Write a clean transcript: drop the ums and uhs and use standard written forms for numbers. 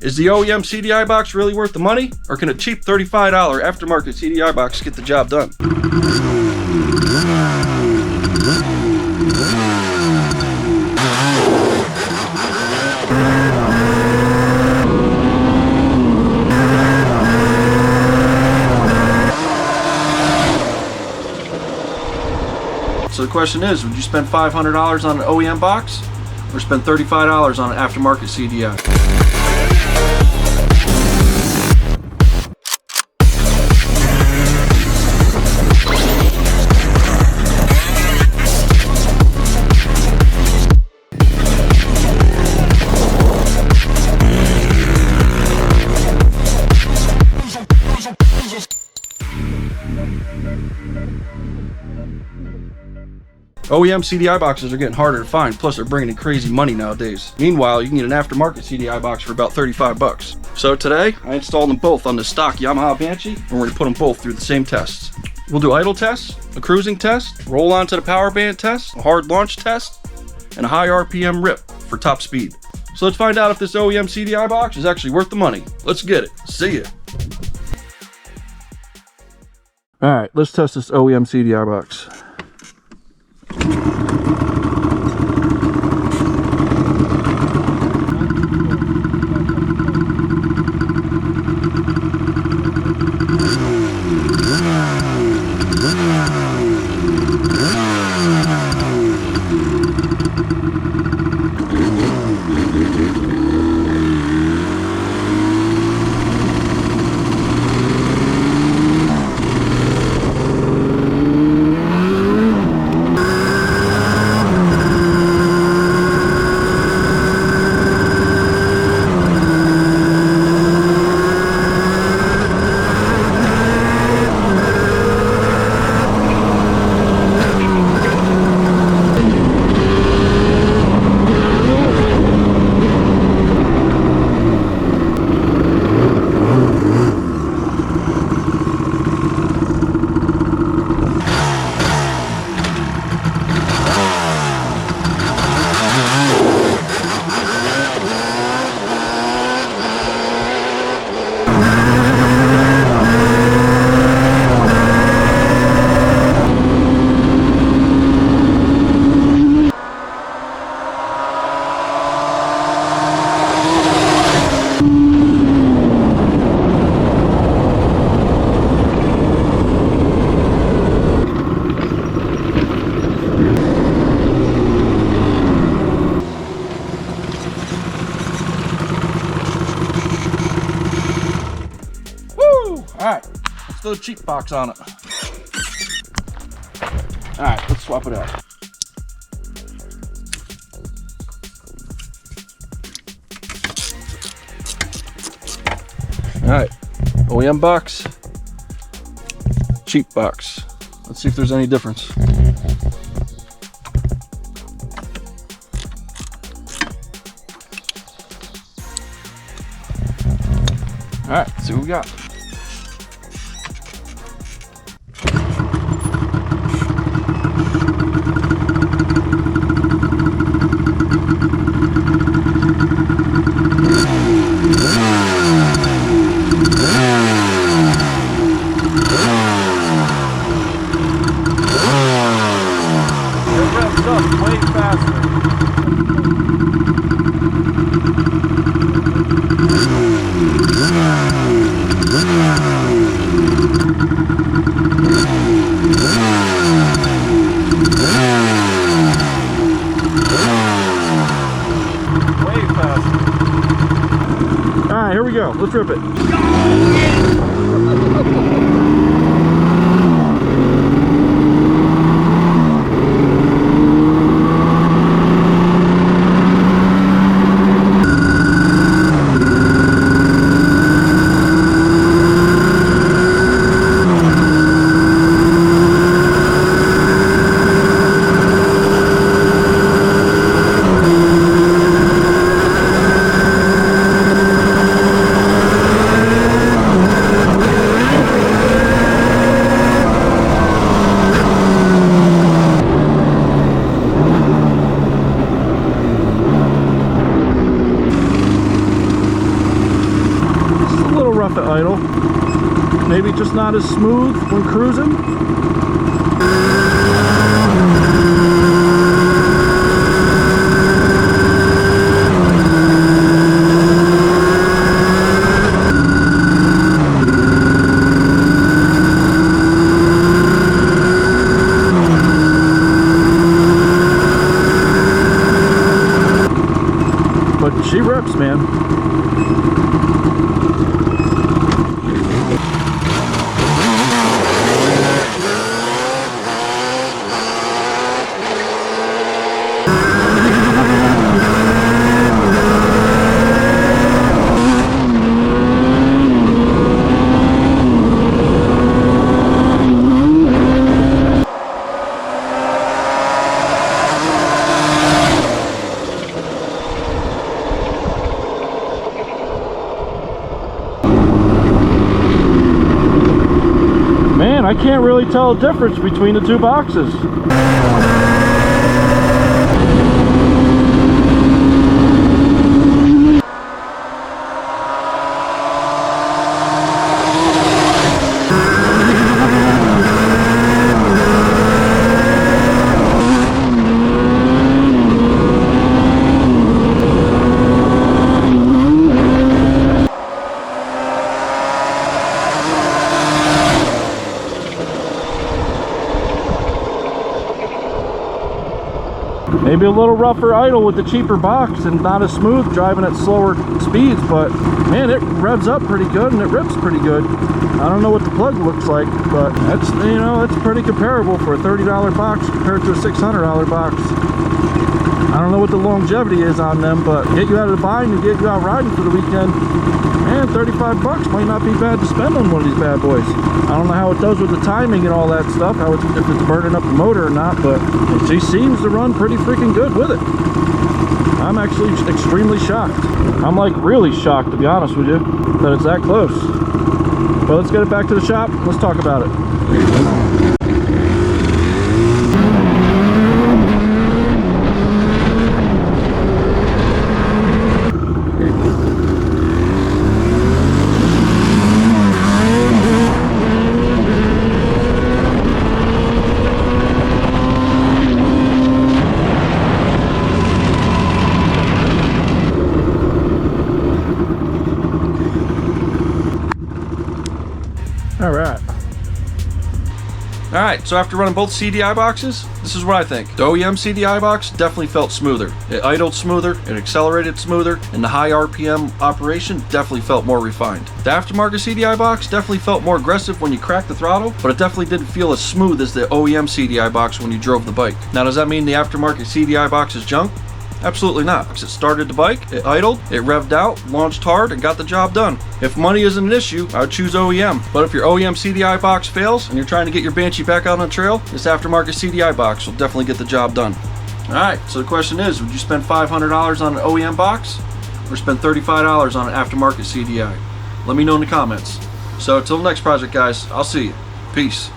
Is the OEM CDI box really worth the money, or can a cheap $35 aftermarket CDI box get the job done? So the question is, would you spend $500 on an OEM box or spend $35 on an aftermarket CDI? OEM CDI boxes are getting harder to find, plus they're bringing in crazy money nowadays. Meanwhile, you can get an aftermarket CDI box for about 35 bucks. So today, I installed them both on the stock Yamaha Banshee, and we're going to put them both through the same tests. We'll do idle tests, a cruising test, roll onto the power band test, a hard launch test, and a high RPM rip for top speed. So let's find out if this OEM CDI box is actually worth the money. Let's get it. See ya. Alright, let's test this OEM CDI box. Alright, let's throw a cheap box on it. Alright, let's swap it out. Alright, OEM box, cheap box. Let's see if there's any difference. Alright, let's see what we got. Way faster. All right, here we go. Let's rip it. off at idle. Maybe just not as smooth when cruising. But she rips, man. Man, I can't really tell a difference between the two boxes. Maybe a little rougher idle with the cheaper box and not as smooth driving at slower speeds, but man, it revs up pretty good and it rips pretty good. I don't know what the plug looks like, but that's, you know, it's pretty comparable for a $30 box compared to a $600 box. I don't know what the longevity is on them, but get you out of the bind and get you out riding for the weekend. Man, 35 bucks might not be bad to spend on one of these bad boys. I don't know how it does with the timing and all that stuff, how it's, if it's burning up the motor or not, but she seems to run pretty freaking good with it. I'm actually extremely shocked. I'm like really shocked, to be honest with you, that it's that close. But let's get it back to the shop. Let's talk about it. Alright, so after running both CDI boxes, this is what I think. The OEM CDI box definitely felt smoother. It idled smoother, it accelerated smoother, and the high RPM operation definitely felt more refined. The aftermarket CDI box definitely felt more aggressive when you cracked the throttle, but it definitely didn't feel as smooth as the OEM CDI box when you drove the bike. Now, does that mean the aftermarket CDI box is junk? Absolutely not, because it started the bike, it idled, it revved out, launched hard, and got the job done. If money isn't an issue, I would choose OEM. But if your OEM CDI box fails and you're trying to get your Banshee back out on the trail, this aftermarket CDI box will definitely get the job done. Alright, so the question is, would you spend $500 on an OEM box or spend $35 on an aftermarket CDI? Let me know in the comments. So until the next project, guys, I'll see you. Peace.